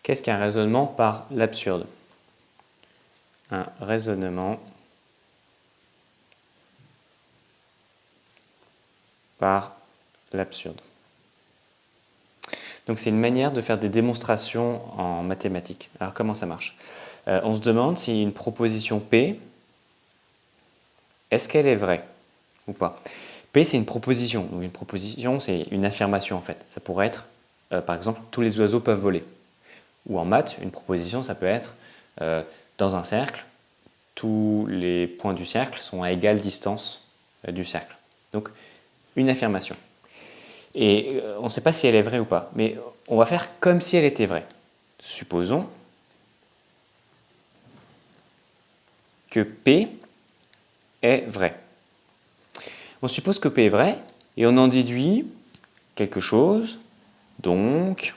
Qu'est-ce qu'un raisonnement par l'absurde? Un raisonnement par l'absurde. Donc c'est une manière de faire des démonstrations en mathématiques. Alors comment ça marche? On se demande si une proposition P, est-ce qu'elle est vraie ou pas? P c'est une proposition. Donc une proposition c'est une affirmation en fait. Ça pourrait être par exemple tous les oiseaux peuvent voler. Ou en maths, une proposition ça peut être dans un cercle, tous les points du cercle sont à égale distance du cercle. Donc une affirmation. Et on ne sait pas si elle est vraie ou pas, mais on va faire comme si elle était vraie. Supposons que P est vrai. On suppose que P est vrai et on en déduit quelque chose, donc.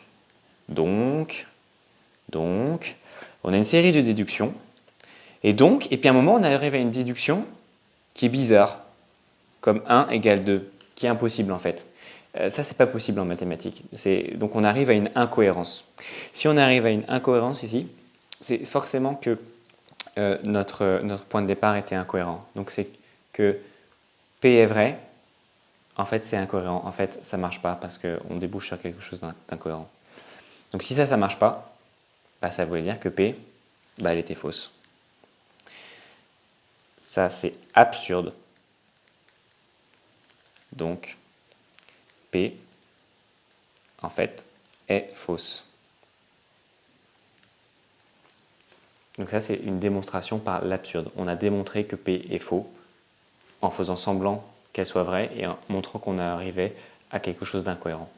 On a une série de déductions. Et puis à un moment, on arrive à une déduction qui est bizarre, comme 1 égale 2, qui est impossible en fait. Ça, c'est pas possible en mathématiques. Donc on arrive à une incohérence. Si on arrive à une incohérence ici, c'est forcément que notre point de départ était incohérent. Donc c'est que P est vrai, en fait c'est incohérent. En fait, ça marche pas parce qu'on débouche sur quelque chose d'incohérent. Donc si ça ne marche pas, bah, ça voulait dire que P, bah, elle était fausse. Ça, c'est absurde. Donc, P, en fait, est fausse. Donc ça, c'est une démonstration par l'absurde. On a démontré que P est faux en faisant semblant qu'elle soit vraie et en montrant qu'on arrivait à quelque chose d'incohérent.